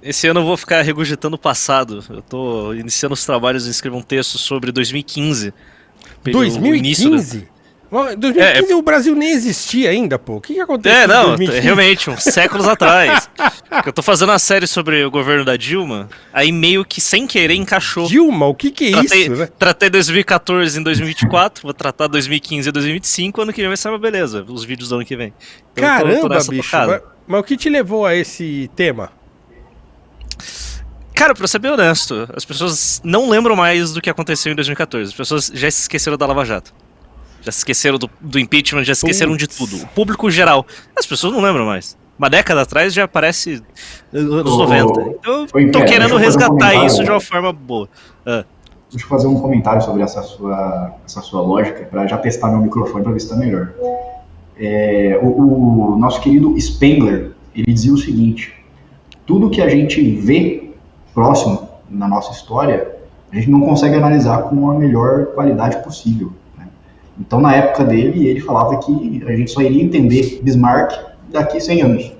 Esse ano eu vou ficar regurgitando o passado. Eu tô iniciando os trabalhos e escrevo um texto sobre 2015, o início do... 2015? É, 2015 o Brasil nem existia ainda, pô. O que aconteceu em não, 2015? realmente, uns séculos atrás. Eu tô fazendo uma série sobre o governo da Dilma, aí meio que sem querer encaixou. Dilma, o que é Tratei, isso, né? tratei 2014 em 2024, vou tratar 2015 em 2025, ano que vem vai ser uma beleza, os vídeos do ano que vem. Então eu tô Caramba, nessa bicho. tocada. Mas o que te levou a esse tema? Cara, pra ser bem honesto, as pessoas não lembram mais do que aconteceu em 2014. As pessoas já se esqueceram da Lava Jato. Já se esqueceram do impeachment, já se esqueceram de tudo. Putz. O público geral. As pessoas não lembram mais. Uma década atrás já parece anos 90. Ô, Então ô, eu tô Império, querendo deixa eu fazer um resgatar isso de uma comentário. forma boa. Ah, Deixa eu fazer um comentário sobre essa sua lógica, para já testar meu microfone para ver se está melhor. O nosso querido Spengler, ele dizia o seguinte: tudo que a gente vê próximo na nossa história, a gente não consegue analisar com a melhor qualidade possível, né? Então, na época dele, ele falava que a gente só iria entender Bismarck daqui 100 anos.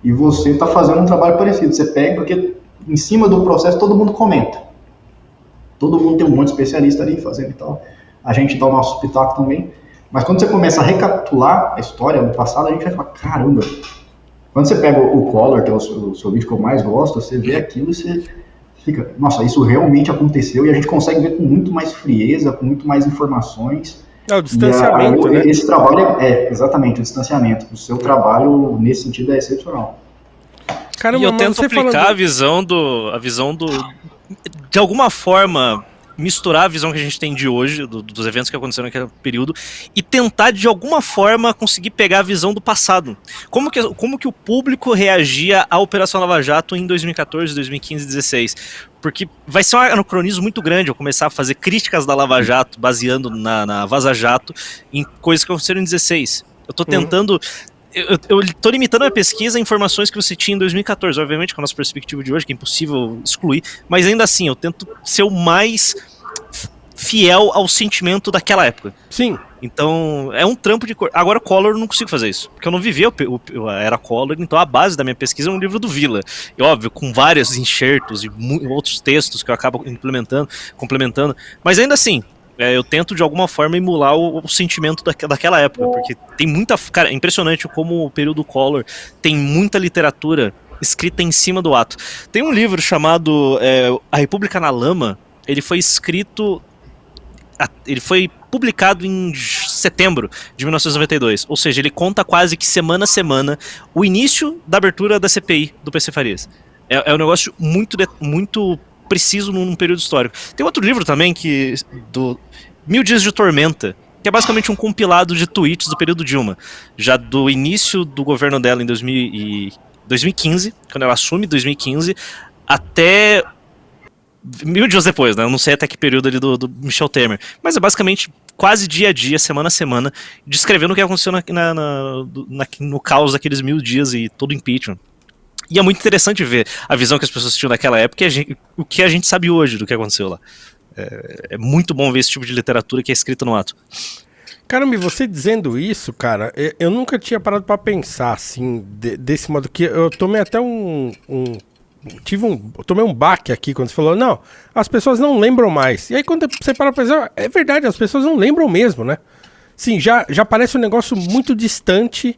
E você está fazendo um trabalho parecido. Você pega, porque em cima do processo todo mundo comenta. Todo mundo tem um monte de especialista ali fazendo e tal. A gente dá o nosso pitaco também. Mas quando você começa a recapitular a história do passado, a gente vai falar, caramba. Quando você pega o Collor, que é o seu vídeo que eu mais gosto, você vê aquilo e você fica, nossa, isso realmente aconteceu, e a gente consegue ver com muito mais frieza, com muito mais informações. É o distanciamento, né? Esse trabalho exatamente o distanciamento. O seu trabalho nesse sentido é excepcional. e Caramba, eu mas tento você aplicar falando. a visão do. De alguma forma, misturar a visão que a gente tem de hoje, dos eventos que aconteceram naquele período, e tentar, de alguma forma, conseguir pegar a visão do passado. Como que o público reagia à Operação Lava Jato em 2014, 2015 e 2016? Porque vai ser um anacronismo muito grande eu começar a fazer críticas da Lava Jato, baseando na Vaza Jato, em coisas que aconteceram em 2016. Eu tô tentando... Eu tô limitando a pesquisa a informações que você tinha em 2014, obviamente com a nossa perspectiva de hoje, que é impossível excluir, mas ainda assim, eu tento ser o mais fiel ao sentimento daquela época. Sim. Então, é um trampo de cor. Agora, Collor eu não consigo fazer isso, porque eu não vivi a era Collor, então a base da minha pesquisa é um livro do Villa. E óbvio, com vários enxertos e outros textos que eu acabo complementando, mas ainda assim, eu tento de alguma forma emular o sentimento daquela época, porque tem muita... Cara, é impressionante como o período Collor tem muita literatura escrita em cima do ato. Tem um livro chamado A República na Lama, ele foi escrito... Ele foi publicado em setembro de 1992, ou seja, ele conta quase que semana a semana o início da abertura da CPI do PC Farias. É um negócio muito preciso num período histórico. Tem outro livro também, do 1000 Dias de Tormenta, que é basicamente um compilado de tweets do período Dilma, já do início do governo dela em 2015, quando ela assume 2015, até 1000 dias depois, né? Eu não sei até que período ali do Michel Temer. Mas é basicamente quase dia a dia, semana a semana, descrevendo o que aconteceu no caos daqueles 1000 dias e todo o impeachment. E é muito interessante ver a visão que as pessoas tinham naquela época e o que a gente sabe hoje do que aconteceu lá. É muito bom ver esse tipo de literatura que é escrita no ato. Caramba, e você dizendo isso, cara, eu nunca tinha parado pra pensar assim, desse modo que eu tomei até tomei um baque aqui quando você falou, não, as pessoas não lembram mais. E aí quando você para pra pensar, é verdade, as pessoas não lembram mesmo, né? Sim, já parece um negócio muito distante,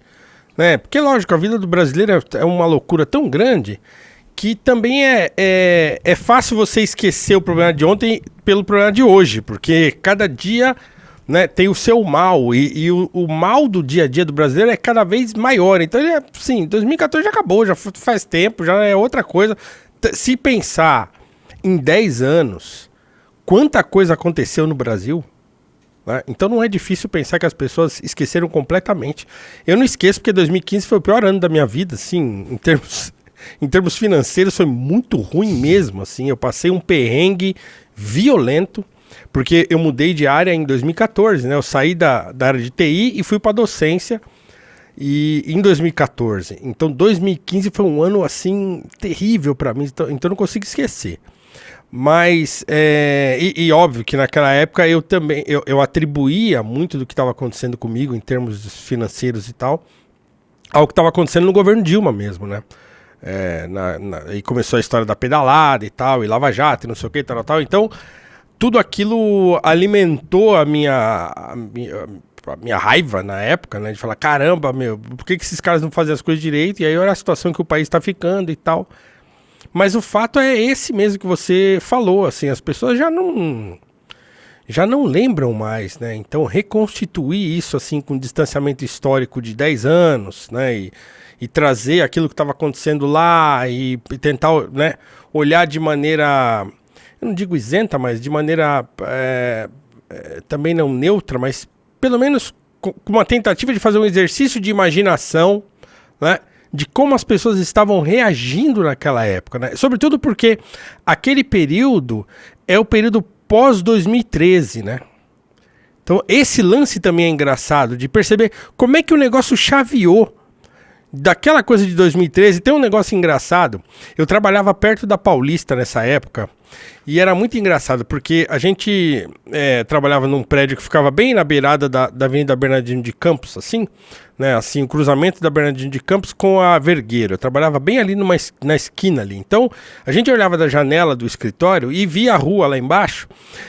né? Porque, lógico, a vida do brasileiro é uma loucura tão grande que também é fácil você esquecer o problema de ontem pelo problema de hoje, porque cada dia, né, tem o seu mal, e o mal do dia a dia do brasileiro é cada vez maior. Então, sim, 2014 já acabou, já faz tempo, já é outra coisa. Se pensar em 10 anos, quanta coisa aconteceu no Brasil, né? Então não é difícil pensar que as pessoas esqueceram completamente. Eu não esqueço porque 2015 foi o pior ano da minha vida, assim, em termos financeiros foi muito ruim mesmo, assim. Eu passei um perrengue violento, porque eu mudei de área em 2014, né? Eu saí da área de TI e fui para docência em 2014. Então 2015 foi um ano, assim, terrível para mim, então eu não consigo esquecer. Mas, óbvio que naquela época eu também, eu atribuía muito do que estava acontecendo comigo em termos financeiros e tal, ao que estava acontecendo no governo Dilma mesmo, né? E começou a história da pedalada e tal, e Lava Jato e não sei o que, tal. Então, tudo aquilo alimentou a minha raiva na época, né? De falar, caramba, por que esses caras não fazem as coisas direito? E aí olha a situação que o país tá ficando e tal. Mas o fato é esse mesmo que você falou, assim, as pessoas já não lembram mais, né? Então reconstituir isso assim com um distanciamento histórico de 10 anos, né? E trazer aquilo que estava acontecendo lá e tentar, né, olhar de maneira, eu não digo isenta, mas de maneira também não neutra, mas pelo menos com uma tentativa de fazer um exercício de imaginação, né? De como as pessoas estavam reagindo naquela época, né? Sobretudo porque aquele período é o período pós-2013, né? Então esse lance também é engraçado, de perceber como é que o negócio chaveou daquela coisa de 2013. Tem um negócio engraçado, eu trabalhava perto da Paulista nessa época, e era muito engraçado, porque a gente trabalhava num prédio que ficava bem na beirada da Avenida Bernardino de Campos, assim, né, assim, o cruzamento da Bernardino de Campos com a Vergueiro. Eu trabalhava bem ali na esquina ali. Então, a gente olhava da janela do escritório e via a rua lá embaixo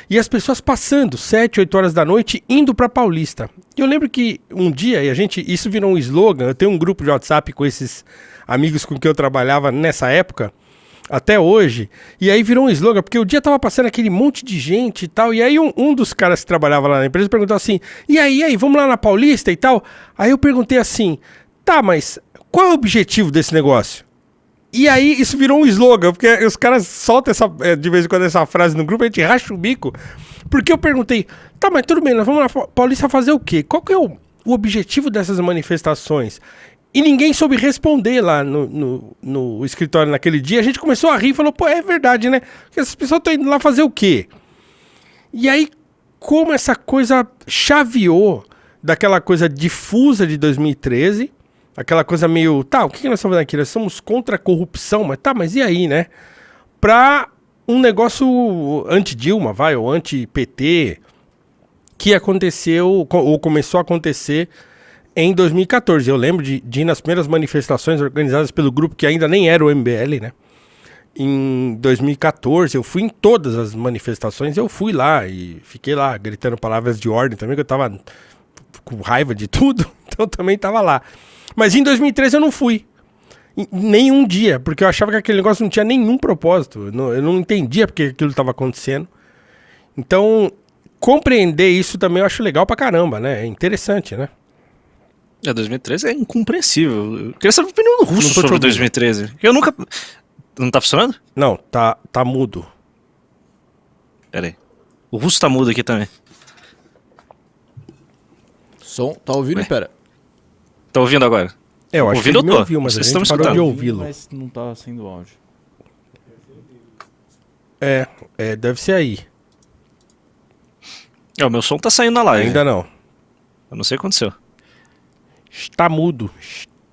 e as pessoas passando 7, 8 horas da noite indo pra Paulista. E eu lembro que um dia, isso virou um slogan, eu tenho um grupo de WhatsApp com esses amigos com quem eu trabalhava nessa época, até hoje, e aí virou um slogan, porque o dia tava passando aquele monte de gente e tal, e aí um dos caras que trabalhava lá na empresa perguntou assim, e aí, vamos lá na Paulista e tal? Aí eu perguntei assim, tá, mas qual é o objetivo desse negócio? E aí isso virou um slogan, porque os caras soltam de vez em quando essa frase no grupo, a gente racha o bico, porque eu perguntei, tá, mas tudo bem, nós vamos na Paulista fazer o quê? Qual que é o objetivo dessas manifestações? E ninguém soube responder lá no escritório naquele dia. A gente começou a rir e falou, pô, é verdade, né? Porque essas pessoas estão indo lá fazer o quê? E aí, como essa coisa chaveou daquela coisa difusa de 2013, aquela coisa meio, tá, o que nós estamos fazendo aqui? Nós somos contra a corrupção, mas tá, mas e aí, né? Pra um negócio anti-Dilma, ou anti-PT, que aconteceu, ou começou a acontecer em 2014, eu lembro de ir nas primeiras manifestações organizadas pelo grupo que ainda nem era o MBL, né? Em 2014, eu fui em todas as manifestações, eu fui lá e fiquei lá gritando palavras de ordem também, que eu tava com raiva de tudo, então também tava lá. Mas em 2013 eu não fui, nenhum dia, porque eu achava que aquele negócio não tinha nenhum propósito, eu não entendia porque aquilo estava acontecendo. Então, compreender isso também eu acho legal pra caramba, né? É interessante, né? 2013 é incompreensível. Eu queria saber a opinião do Russo sobre 2013. Eu nunca... Não tá funcionando? Não, tá mudo. Pera aí. O Russo tá mudo aqui também. Som, tá ouvindo? Ué. Pera. Tá ouvindo agora? Eu acho ouvindo que ele me ouviu, mas vocês a gente estão parou de escutando. ouvi-lo. Mas não tá sendo áudio. Deve ser aí. O meu som tá saindo na live. Ainda não. Eu não sei o que aconteceu. Está mudo.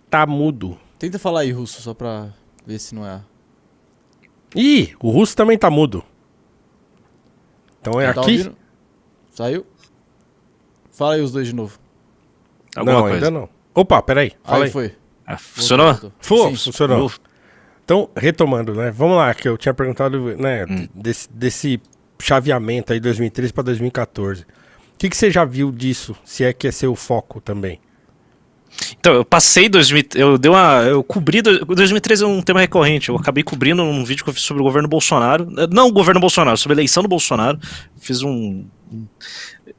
Está mudo. Tenta falar aí, Russo, só pra ver se não é. Ih, o Russo também tá mudo. Então é Tá aqui? ouvindo? Saiu? Fala aí os dois de novo. Alguma Não, coisa. ainda não. Opa, peraí. Fala Aí aí. foi. Funcionou? Sim. Funcionou. Então, retomando, né? Vamos lá, que eu tinha perguntado, né, desse chaveamento aí 2013 para 2014. O que você já viu disso, se é que é seu foco também? Então, eu passei eu cobri 2013 é um tema recorrente. Eu acabei cobrindo um vídeo que eu fiz sobre o governo Bolsonaro. Não o governo Bolsonaro, sobre a eleição do Bolsonaro. Fiz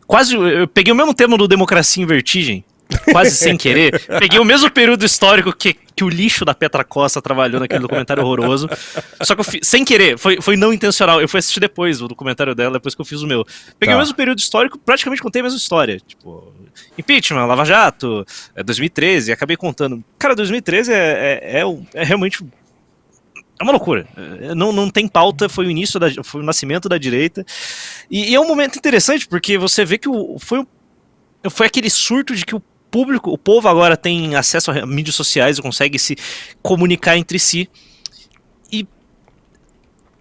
quase, eu peguei o mesmo tema do Democracia em Vertigem, quase sem querer. Peguei o mesmo período histórico que o lixo da Petra Costa trabalhou naquele documentário horroroso. Só que eu fiz, sem querer, foi não intencional. Eu fui assistir depois o documentário dela, depois que eu fiz o meu. Peguei o mesmo período histórico, praticamente contei a mesma história. Tipo, impeachment, Lava Jato, 2013, acabei contando. Cara, 2013 é realmente... É uma loucura. Não tem pauta, foi o nascimento da direita. E é um momento interessante, porque você vê que foi aquele surto de que o povo agora tem acesso a mídias sociais e consegue se comunicar entre si. E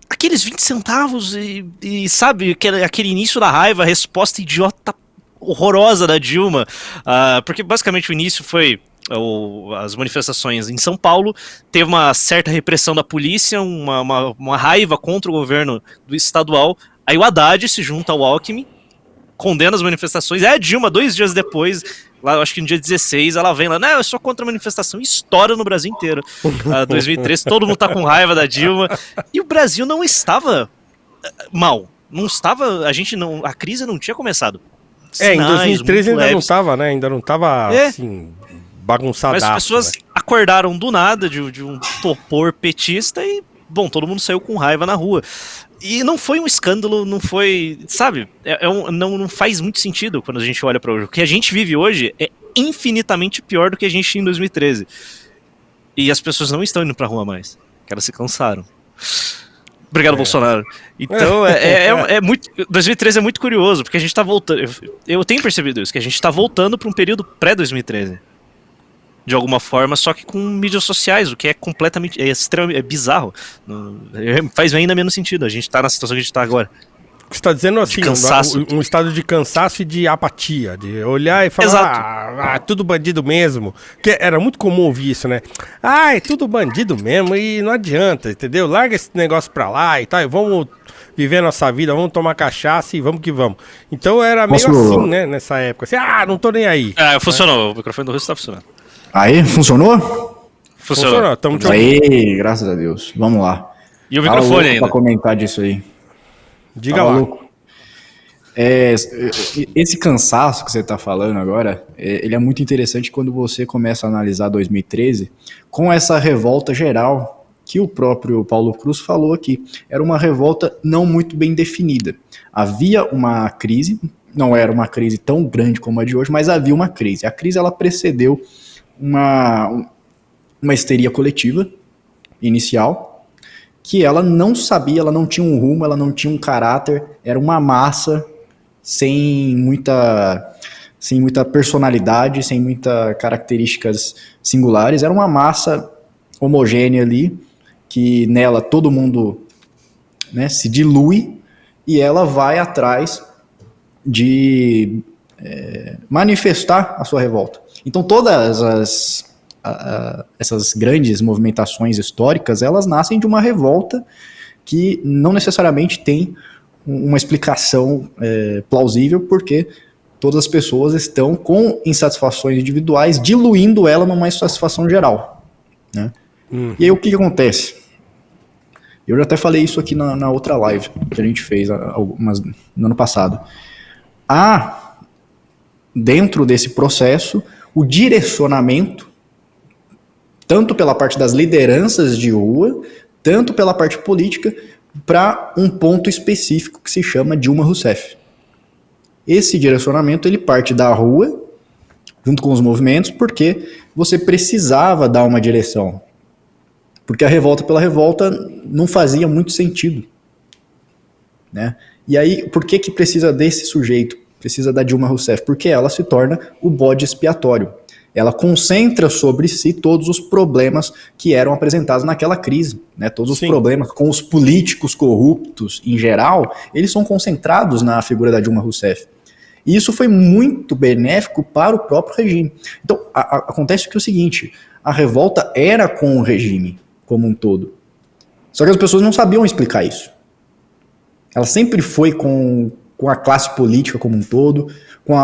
aqueles 20 centavos e sabe, aquele início da raiva, a resposta idiota horrorosa da Dilma, porque basicamente o início foi as manifestações em São Paulo, teve uma certa repressão da polícia, uma raiva contra o governo do estadual, aí o Haddad se junta ao Alckmin, condena as manifestações, a Dilma, 2 dias depois, lá, eu acho que no dia 16, ela vem lá, não, eu sou contra a manifestação, e estoura no Brasil inteiro. 2013, todo mundo tá com raiva da Dilma, e o Brasil não estava mal, não estava, a crise não tinha começado. Em 2013 ainda não tava, né, ainda não tava, assim, bagunçadaço. Mas as pessoas acordaram do nada de um topor petista e, bom, todo mundo saiu com raiva na rua. E não foi um escândalo, não foi, sabe, não faz muito sentido quando a gente olha para hoje. O que a gente vive hoje é infinitamente pior do que a gente tinha em 2013. E as pessoas não estão indo pra rua mais, que elas se cansaram. Obrigado, Bolsonaro. Então, muito, 2013 é muito curioso, porque a gente tá voltando, eu tenho percebido isso, que a gente tá voltando para um período pré-2013. De alguma forma, só que com mídias sociais, o que é completamente, extremamente bizarro. Faz ainda menos sentido, a gente tá na situação que a gente tá agora. Você está dizendo assim, um estado de cansaço e de apatia, de olhar e falar, tudo bandido mesmo. Que era muito comum ouvir isso, né? É tudo bandido mesmo e não adianta, entendeu? Larga esse negócio pra lá e tal, e vamos viver a nossa vida, vamos tomar cachaça e vamos que vamos. Então era meio assim, né, nessa época. Assim, não tô nem aí. Funcionou, o microfone do Russo tá funcionando. Aí, funcionou? Funcionou. Aí, graças a Deus. Vamos lá. E o microfone ainda. Pra comentar disso aí. Diga lá. Esse cansaço que você tá falando agora, ele é muito interessante quando você começa a analisar 2013 com essa revolta geral que o próprio Paulo Cruz falou aqui. Era uma revolta não muito bem definida. Havia uma crise, não era uma crise tão grande como a de hoje, mas havia uma crise. A crise, ela precedeu uma histeria coletiva inicial, que ela não sabia, ela não tinha um rumo, ela não tinha um caráter, era uma massa sem muita personalidade, sem muitas características singulares, era uma massa homogênea ali, que nela todo mundo, né, se dilui, e ela vai atrás de manifestar a sua revolta. Então todas essas grandes movimentações históricas, elas nascem de uma revolta que não necessariamente tem uma explicação plausível, porque todas as pessoas estão com insatisfações individuais, diluindo ela numa insatisfação geral, né? E aí o que acontece? Eu já até falei isso aqui na outra live que a gente fez no ano passado. Dentro desse processo, o direcionamento, tanto pela parte das lideranças de rua, tanto pela parte política, para um ponto específico que se chama Dilma Rousseff. Esse direcionamento, ele parte da rua, junto com os movimentos, porque você precisava dar uma direção. Porque a revolta pela revolta não fazia muito sentido, né? E aí, por que precisa desse sujeito? Precisa da Dilma Rousseff? Porque ela se torna o bode expiatório. Ela concentra sobre si todos os problemas que eram apresentados naquela crise, né? Todos os problemas com os políticos corruptos em geral, eles são concentrados na figura da Dilma Rousseff. E isso foi muito benéfico para o próprio regime. Então, acontece que é o seguinte, a revolta era com o regime como um todo. Só que as pessoas não sabiam explicar isso. Ela sempre foi com a classe política como um todo, com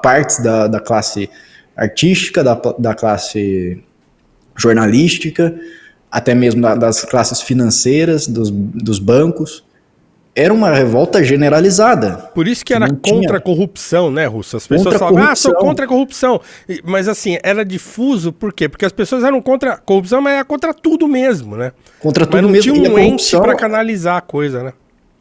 partes da classe artística, da classe jornalística, até mesmo das classes financeiras, dos bancos. Era uma revolta generalizada. Por isso que era contra a corrupção, né, Russo? As pessoas falavam, sou contra a corrupção. Mas assim, era difuso, por quê? Porque as pessoas eram contra a corrupção, mas era contra tudo mesmo, né? Contra tudo mesmo. Mas não tinha um ente para canalizar a coisa, né?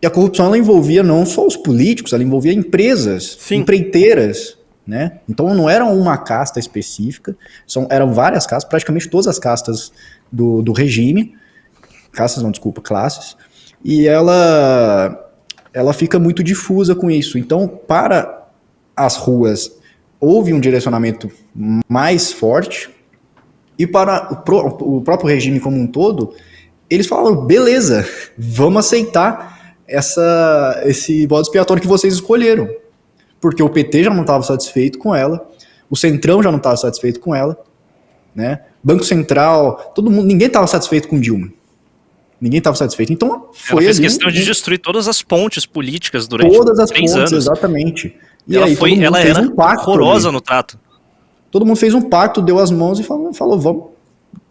E a corrupção, ela envolvia não só os políticos, ela envolvia empresas, empreiteiras, né? Então não era uma casta específica, eram várias castas, praticamente todas as castas do regime, classes, e ela fica muito difusa com isso. Então, para as ruas, houve um direcionamento mais forte, e para o próprio regime como um todo, eles falaram, beleza, vamos aceitar esse bode expiatório que vocês escolheram. Porque o PT já não estava satisfeito com ela, o Centrão já não estava satisfeito com ela, né? Banco Central, todo mundo, ninguém estava satisfeito com Dilma. Ninguém estava satisfeito. Então, foi ela fez ali questão de destruir todas as pontes políticas durante todas as 3 pontes, anos. exatamente. E Ela aí, todo mundo ela fez era um pacto horrorosa ali. no trato. Todo mundo fez um pacto, deu as mãos e falou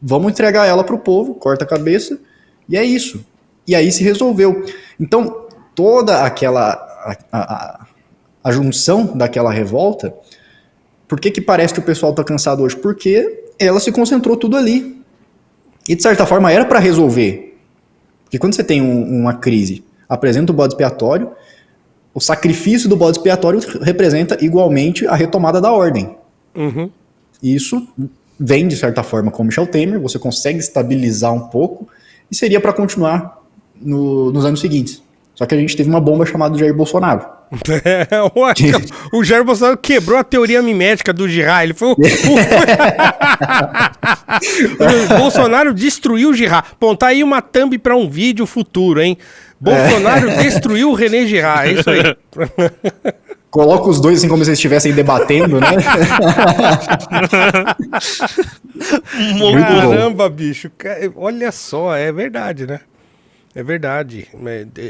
vamos entregar ela pro povo, corta a cabeça, e é isso. E aí se resolveu. Então, toda aquela a junção daquela revolta, por que parece que o pessoal tá cansado hoje? Porque ela se concentrou tudo ali. E de certa forma era para resolver. Porque quando você tem uma crise, apresenta o bode expiatório, o sacrifício do bode expiatório representa igualmente a retomada da ordem. Uhum. Isso vem, de certa forma, com Michel Temer, você consegue estabilizar um pouco, e seria para continuar nos anos seguintes. Só que a gente teve uma bomba chamada Jair Bolsonaro. O Jair Bolsonaro quebrou a teoria mimética do Girard. Ele foi o Bolsonaro destruiu o Girard. Bom, tá aí uma thumb para um vídeo futuro, hein? Bolsonaro destruiu o René Girard, é isso aí. Coloca os dois assim como se eles estivessem debatendo, né? Caramba, bicho. Olha só, é verdade, né? É verdade.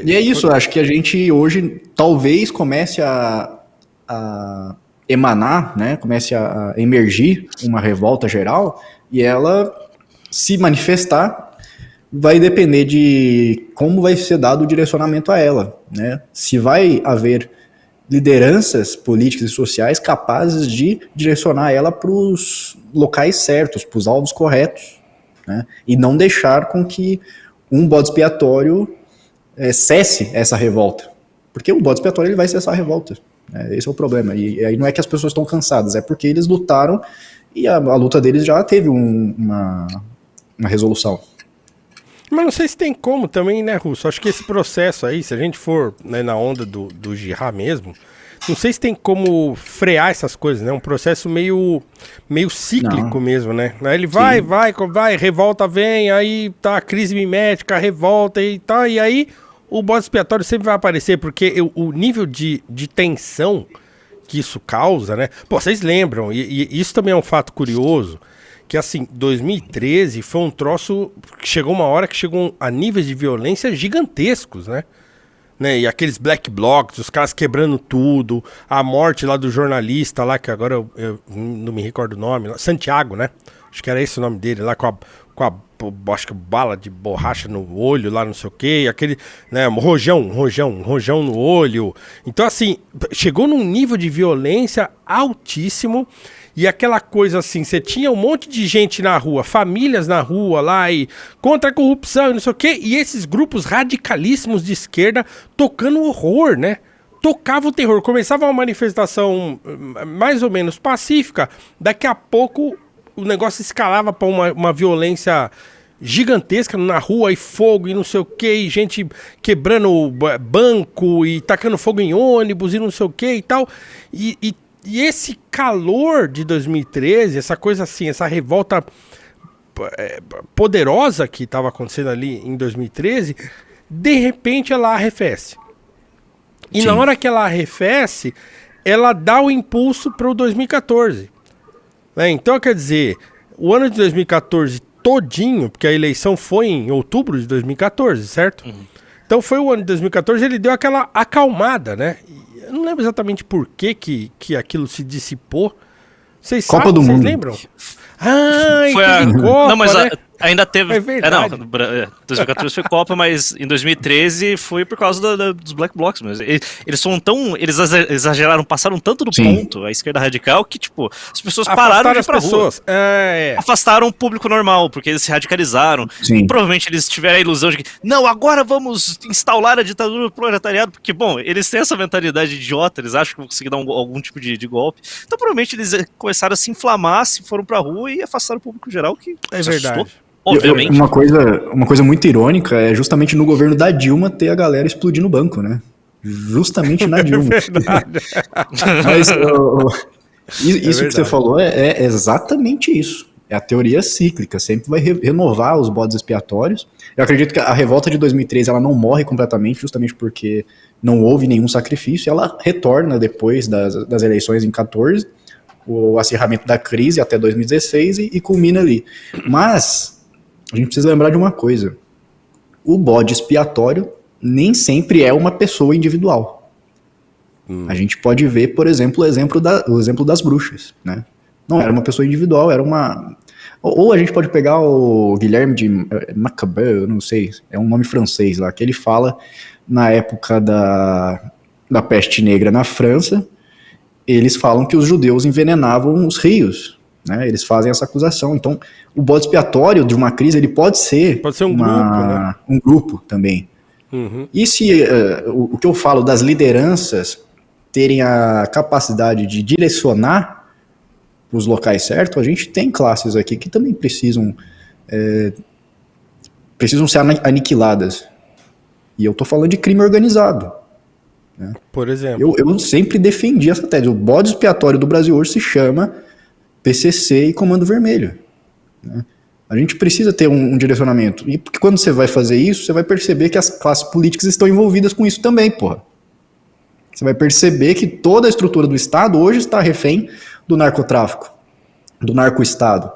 E é isso, acho que a gente hoje talvez comece a emanar, né? Comece a emergir uma revolta geral, e ela se manifestar vai depender de como vai ser dado o direcionamento a ela, né? Se vai haver lideranças políticas e sociais capazes de direcionar ela para os locais certos, para os alvos corretos, né? E não deixar com que um bode expiatório cesse essa revolta. Porque o bode expiatório ele vai cessar a revolta. Esse é o problema. E aí não é que as pessoas estão cansadas, é porque eles lutaram e a luta deles já teve uma resolução. Mas não sei se tem como também, né, Russo? Acho que esse processo aí, se a gente for, né, na onda do Girard mesmo, não sei se tem como frear essas coisas, né? Um processo meio cíclico não. Mesmo, né? Aí ele vai, revolta vem, aí tá a crise mimética, revolta e tal, e aí o bode expiatório sempre vai aparecer, porque o nível de tensão que isso causa, né? Pô, vocês lembram, e isso também é um fato curioso, que assim, 2013 foi um troço que chegou uma hora que chegou a níveis de violência gigantescos, né? E aqueles black blocs, os caras quebrando tudo, a morte lá do jornalista lá, que agora eu não me recordo o nome, Santiago, né? Acho que era esse o nome dele, lá com a acho que bala de borracha no olho, lá não sei o que, aquele, né, rojão no olho. Então assim, chegou num nível de violência altíssimo. E aquela coisa assim, você tinha um monte de gente na rua, famílias na rua lá, e contra a corrupção e não sei o quê, e esses grupos radicalíssimos de esquerda tocando horror, né? Tocava o terror. Começava uma manifestação mais ou menos pacífica, daqui a pouco o negócio escalava para uma violência gigantesca na rua, e fogo e não sei o quê, e gente quebrando banco e tacando fogo em ônibus e não sei o quê e tal, e esse calor de 2013, essa coisa assim, essa revolta poderosa que estava acontecendo ali em 2013, de repente ela arrefece. E Sim. Na hora que ela arrefece, ela dá o impulso para o 2014. Então, quer dizer, o ano de 2014 todinho, porque a eleição foi em outubro de 2014, certo? Uhum. Então foi o ano de 2014, ele deu aquela acalmada, né? Eu não lembro exatamente por que aquilo se dissipou. Vocês Copa do Mundo. Vocês lembram? Ah, foi a Copa, não, mas né? Ainda teve... É verdade. 2014 foi Copa, mas em 2013 foi por causa dos Black Blocs mesmo. Eles são tão... Eles exageraram, passaram tanto do ponto, a esquerda radical, que, tipo, as pessoas pararam de ir pra rua. Afastaram o público normal, porque eles se radicalizaram. E provavelmente eles tiveram a ilusão de que, não, agora vamos instaurar a ditadura do proletariado, porque, bom, eles têm essa mentalidade idiota, eles acham que vão conseguir dar algum tipo de golpe. Então, provavelmente, eles começaram a se inflamar, se foram pra rua e afastaram o público geral, que é verdade. Assustou. Obviamente. Uma coisa muito irônica é justamente no governo da Dilma ter a galera explodindo o banco, né? Justamente na Dilma. É verdade. Mas isso que você falou é exatamente isso. É a teoria cíclica, sempre vai renovar os bodes expiatórios. Eu acredito que a revolta de 2013 ela não morre completamente, justamente porque não houve nenhum sacrifício, ela retorna depois das eleições em 14, o acirramento da crise até 2016 e culmina ali. Mas a gente precisa lembrar de uma coisa. O bode expiatório nem sempre é uma pessoa individual. A gente pode ver, por exemplo, o exemplo das bruxas, né? Não era uma pessoa individual, era uma... Ou a gente pode pegar o Guilherme de Macabeu, eu não sei, é um nome francês lá, que ele fala na época da peste negra na França, eles falam que os judeus envenenavam os rios, né? Eles fazem essa acusação. Então, o bode expiatório de uma crise, ele pode ser um grupo, né? Um grupo também. Uhum. E se o que eu falo das lideranças terem a capacidade de direcionar os locais certos, a gente tem classes aqui que também precisam ser aniquiladas. E eu tô falando de crime organizado. Né? Por exemplo. Eu sempre defendi essa tese. O bode expiatório do Brasil hoje se chama PCC e Comando Vermelho. Né? A gente precisa ter um direcionamento. E porque quando você vai fazer isso, você vai perceber que as classes políticas estão envolvidas com isso também, porra. Você vai perceber que toda a estrutura do Estado hoje está refém do narcotráfico, do narco-estado.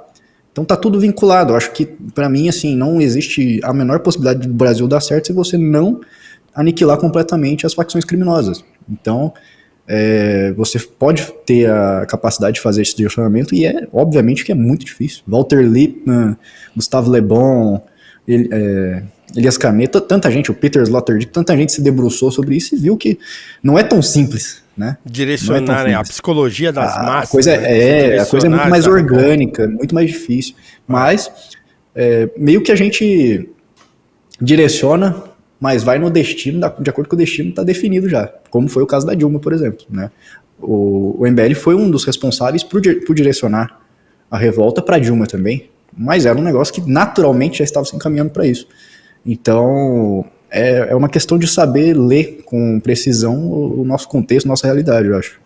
Então tá tudo vinculado. Eu acho que, para mim, assim, não existe a menor possibilidade do Brasil dar certo se você não aniquilar completamente as facções criminosas. Então, você pode ter a capacidade de fazer esse direcionamento e obviamente que é muito difícil. Walter Lippmann, Gustavo Le Bon, Elias Canet, tanta gente, o Peter Sloterdijk, tanta gente se debruçou sobre isso e viu que não é tão simples, né? Direcionar a psicologia das massas. A coisa é muito mais orgânica, muito mais difícil. Mas, meio que a gente direciona, mas vai no destino, de acordo com o destino está definido já, como foi o caso da Dilma, por exemplo. Né? O MBL foi um dos responsáveis por direcionar a revolta para Dilma também, mas era um negócio que naturalmente já estava se encaminhando para isso. Então, é uma questão de saber ler com precisão o nosso contexto, nossa realidade, eu acho.